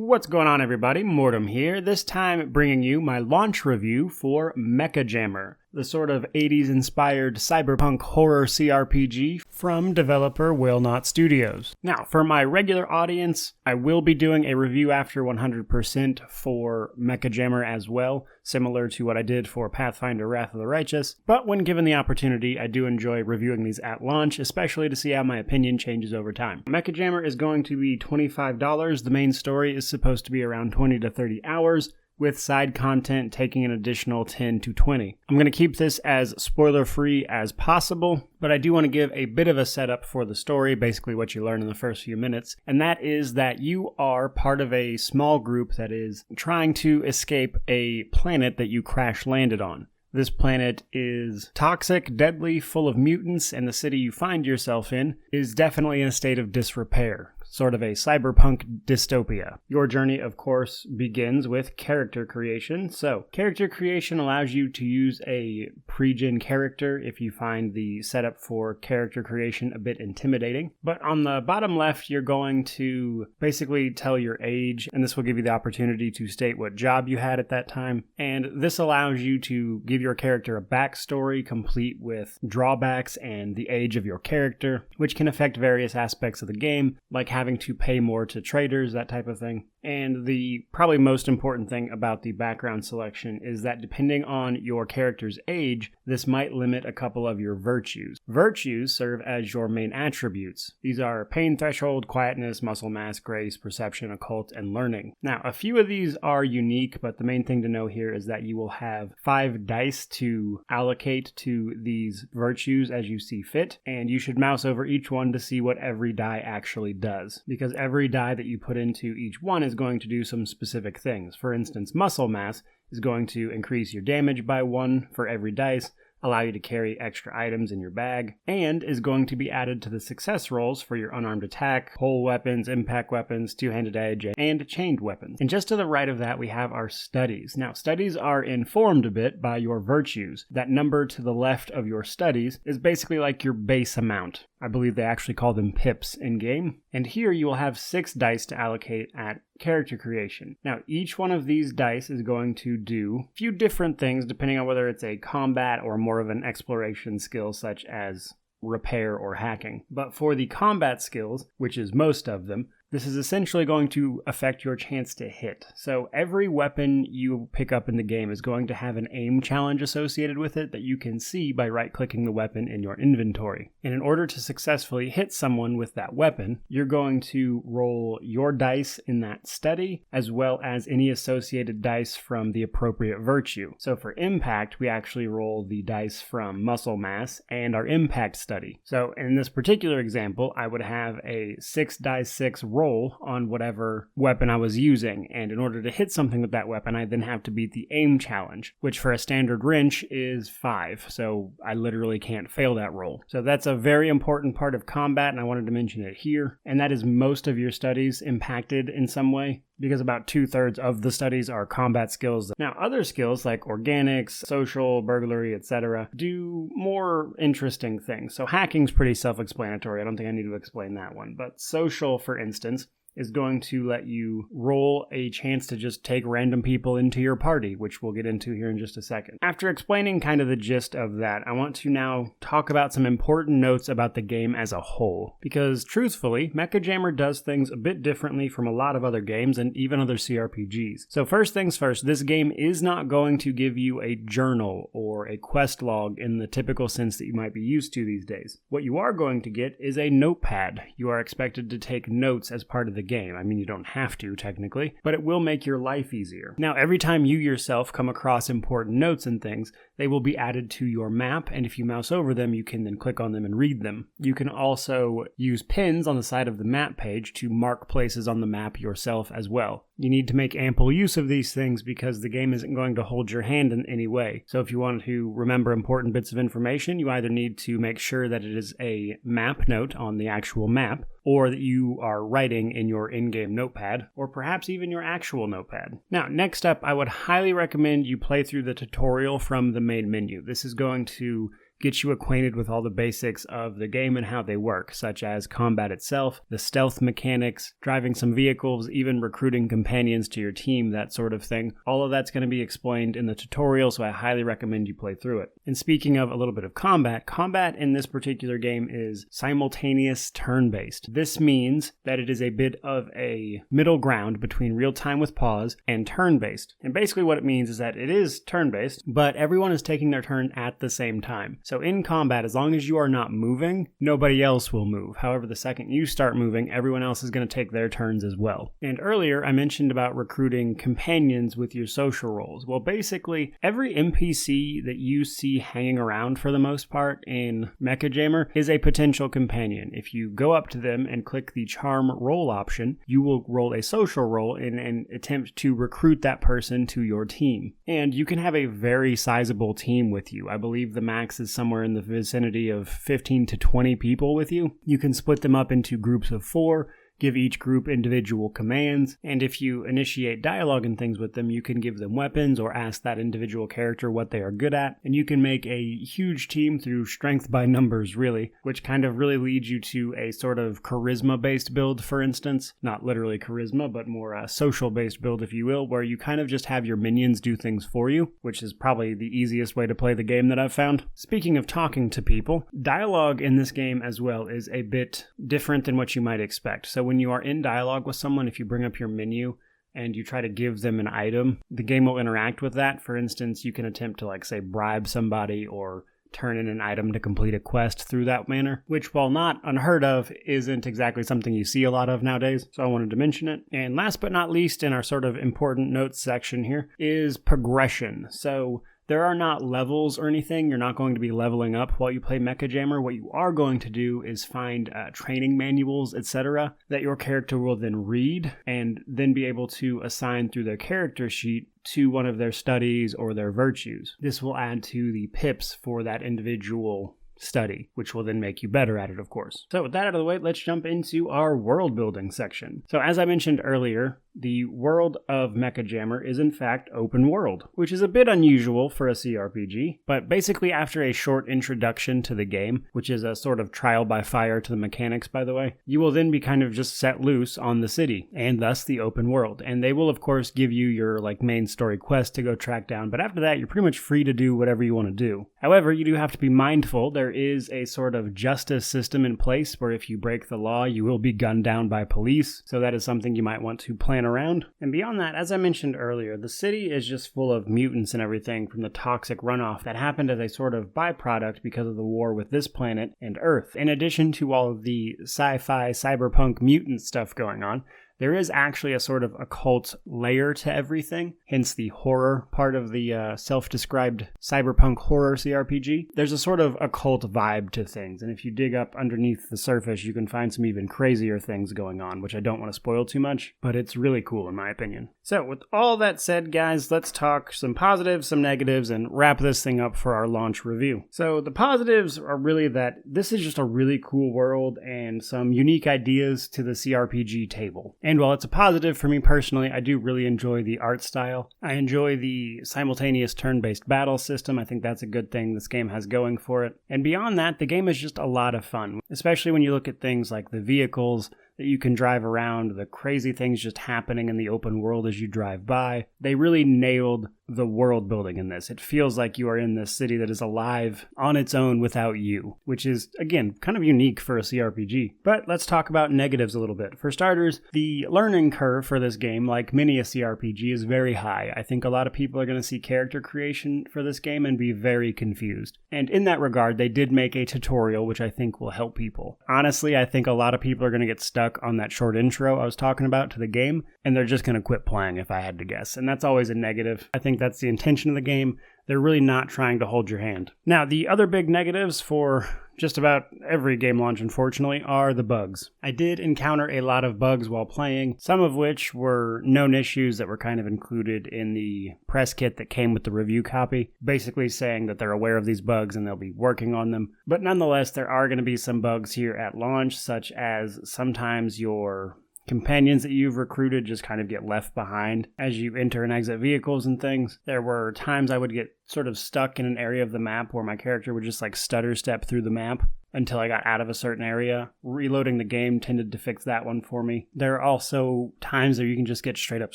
What's going on, everybody? Mortem here, this time bringing you my launch review for Mechajammer, the sort of 80s-inspired cyberpunk horror CRPG from developer Whalenaught Studios. Now, for my regular audience, I will be doing a review after 100% for Mechajammer as well, similar to what I did for Pathfinder Wrath of the Righteous, but when given the opportunity, I do enjoy reviewing these at launch, especially to see how my opinion changes over time. Mechajammer is going to be $25. The main story is supposed to be around 20 to 30 hours, with side content taking an additional 10 to 20. I'm going to keep this as spoiler-free as possible, but I do want to give a bit of a setup for the story, basically what you learn in the first few minutes, and that is that you are part of a small group that is trying to escape a planet that you crash-landed on. This planet is toxic, deadly, full of mutants, and the city you find yourself in is definitely in a state of disrepair. Sort of a cyberpunk dystopia. Your journey, of course, begins with character creation. So, character creation allows you to use a pre-gen character if you find the setup for character creation a bit intimidating. But on the bottom left, you're going to basically tell your age, and this will give you the opportunity to state what job you had at that time. And this allows you to give your character a backstory complete with drawbacks and the age of your character, which can affect various aspects of the game, like having to pay more to traders, that type of thing. And the probably most important thing about the background selection is that depending on your character's age, this might limit a couple of your virtues. Virtues serve as your main attributes. These are pain threshold, quietness, muscle mass, grace, perception, occult, and learning. Now, a few of these are unique, but the main thing to know here is that you will have 5 dice to allocate to these virtues as you see fit, and you should mouse over each one to see what every die actually does, because every die that you put into each one is going to do some specific things. For instance, muscle mass is going to increase your damage by 1 for every dice, allow you to carry extra items in your bag, and is going to be added to the success rolls for your unarmed attack, pole weapons, impact weapons, two-handed edge, and chained weapons. And just to the right of that, we have our studies. Now, studies are informed a bit by your virtues. That number to the left of your studies is basically like your base amount. I believe they actually call them pips in-game. And here you will have 6 dice to allocate at character creation. Now, each one of these dice is going to do a few different things depending on whether it's a combat or more of an exploration skill such as repair or hacking. But for the combat skills, which is most of them, this is essentially going to affect your chance to hit. So every weapon you pick up in the game is going to have an aim challenge associated with it that you can see by right-clicking the weapon in your inventory. And in order to successfully hit someone with that weapon, you're going to roll your dice in that study, as well as any associated dice from the appropriate virtue. So for impact, we actually roll the dice from muscle mass and our impact study. So in this particular example, I would have a 6x6 roll on whatever weapon I was using, and in order to hit something with that weapon, I then have to beat the aim challenge, which for a standard wrench is 5, so I literally can't fail that roll. So that's a very important part of combat, and I wanted to mention it here, and that is most of your studies impacted in some way, because about 2/3 of the studies are combat skills. Now, other skills like organics, social, burglary, etc. do more interesting things. So hacking's pretty self-explanatory. I don't think I need to explain that one. But social, for instance, is going to let you roll a chance to just take random people into your party, which we'll get into here in just a second. After explaining kind of the gist of that, I want to now talk about some important notes about the game as a whole. Because truthfully, Mechajammer does things a bit differently from a lot of other games and even other CRPGs. So first things first, this game is not going to give you a journal or a quest log in the typical sense that you might be used to these days. What you are going to get is a notepad. You are expected to take notes as part of the game. I mean, you don't have to, technically, but it will make your life easier. Now, every time you yourself come across important notes and things, they will be added to your map, and if you mouse over them, you can then click on them and read them. You can also use pins on the side of the map page to mark places on the map yourself as well. You need to make ample use of these things because the game isn't going to hold your hand in any way. So if you want to remember important bits of information, you either need to make sure that it is a map note on the actual map, or that you are writing in your in-game notepad, or perhaps even your actual notepad. Now, next up, I would highly recommend you play through the tutorial from the main menu. This is going to get you acquainted with all the basics of the game and how they work, such as combat itself, the stealth mechanics, driving some vehicles, even recruiting companions to your team, that sort of thing. All of that's going to be explained in the tutorial, so I highly recommend you play through it. And speaking of a little bit of combat in this particular game is simultaneous turn-based. This means that it is a bit of a middle ground between real-time with pause and turn-based. And basically what it means is that it is turn-based, but everyone is taking their turn at the same time. So in combat, as long as you are not moving, nobody else will move. However, the second you start moving, everyone else is going to take their turns as well. And earlier, I mentioned about recruiting companions with your social roles. Well, basically, every NPC that you see hanging around for the most part in Mechajammer is a potential companion. If you go up to them and click the charm roll option, you will roll a social roll in an attempt to recruit that person to your team. And you can have a very sizable team with you. I believe the max is somewhere in the vicinity of 15 to 20 people with you. You can split them up into groups of 4, give each group individual commands, and if you initiate dialogue and things with them, you can give them weapons or ask that individual character what they are good at, and you can make a huge team through strength by numbers, really, which kind of really leads you to a sort of charisma-based build, for instance. Not literally charisma, but more a social-based build, if you will, where you kind of just have your minions do things for you, which is probably the easiest way to play the game that I've found. Speaking of talking to people, dialogue in this game as well is a bit different than what you might expect. So when you are in dialogue with someone, if you bring up your menu and you try to give them an item, the game will interact with that. For instance, you can attempt to, say, bribe somebody or turn in an item to complete a quest through that manner, which, while not unheard of, isn't exactly something you see a lot of nowadays, so I wanted to mention it. And last but not least, in our sort of important notes section here, is progression. So there are not levels or anything. You're not going to be leveling up while you play Mechajammer. What you are going to do is find training manuals, etc., that your character will then read and then be able to assign through their character sheet to one of their studies or their virtues. This will add to the pips for that individual study, which will then make you better at it, of course. So with that out of the way, let's jump into our world building section. So as I mentioned earlier, the world of Mechajammer is in fact open world, which is a bit unusual for a CRPG, but basically after a short introduction to the game, which is a sort of trial by fire to the mechanics, by the way, you will then be kind of just set loose on the city, and thus the open world. And they will of course give you your main story quest to go track down, but after that you're pretty much free to do whatever you want to do. However, you do have to be mindful. There is a sort of justice system in place where if you break the law, you will be gunned down by police, so that is something you might want to plan around. And beyond that, as I mentioned earlier, the city is just full of mutants and everything from the toxic runoff that happened as a sort of byproduct because of the war with this planet and Earth. In addition to all of the sci-fi cyberpunk mutant stuff going on, there is actually a sort of occult layer to everything, hence the horror part of the self-described cyberpunk horror CRPG. There's a sort of occult vibe to things, and if you dig up underneath the surface, you can find some even crazier things going on, which I don't want to spoil too much, but it's really cool in my opinion. So with all that said, guys, let's talk some positives, some negatives, and wrap this thing up for our launch review. So the positives are really that this is just a really cool world and some unique ideas to the CRPG table. And while it's a positive for me personally, I do really enjoy the art style. I enjoy the simultaneous turn-based battle system. I think that's a good thing this game has going for it. And beyond that, the game is just a lot of fun, especially when you look at things like the vehicles that you can drive around, the crazy things just happening in the open world as you drive by. They really nailed the world building in this. It feels like you are in this city that is alive on its own without you, which is, again, kind of unique for a CRPG. But let's talk about negatives a little bit. For starters, the learning curve for this game, like many a CRPG, is very high. I think a lot of people are going to see character creation for this game and be very confused. And in that regard, they did make a tutorial, which I think will help people. Honestly, I think a lot of people are going to get stuck on that short intro I was talking about to the game, and they're just going to quit playing if I had to guess. And that's always a negative. I think that's the intention of the game. They're really not trying to hold your hand. Now, the other big negatives for just about every game launch, unfortunately, are the bugs. I did encounter a lot of bugs while playing, some of which were known issues that were kind of included in the press kit that came with the review copy, basically saying that they're aware of these bugs and they'll be working on them. But nonetheless, there are going to be some bugs here at launch, such as sometimes your companions that you've recruited just kind of get left behind as you enter and exit vehicles and things. There were times I would get sort of stuck in an area of the map where my character would just like stutter step through the map until I got out of a certain area. Reloading the game tended to fix that one for me. There are also times where you can just get straight up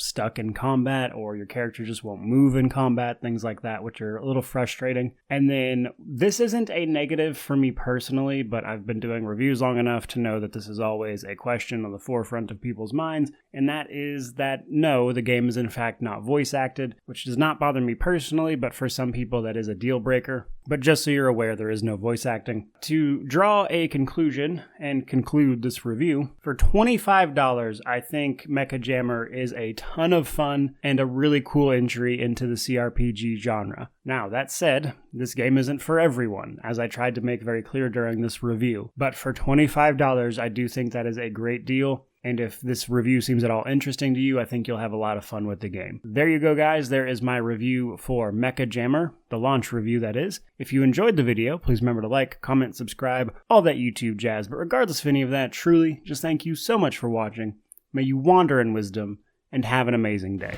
stuck in combat, or your character just won't move in combat, things like that, which are a little frustrating. And then this isn't a negative for me personally, but I've been doing reviews long enough to know that this is always a question on the forefront of people's minds, and that is that no, the game is in fact not voice acted, which does not bother me personally, but for some people that is a deal breaker. But just so you're aware, there is no voice acting. To draw a conclusion and conclude this review, for $25, I think Mechajammer is a ton of fun and a really cool entry into the CRPG genre. Now, that said, this game isn't for everyone, as I tried to make very clear during this review. But for $25, I do think that is a great deal. And if this review seems at all interesting to you, I think you'll have a lot of fun with the game. There you go, guys. There is my review for Mechajammer, the launch review, that is. If you enjoyed the video, please remember to like, comment, subscribe, all that YouTube jazz. But regardless of any of that, truly, just thank you so much for watching. May you wander in wisdom, and have an amazing day.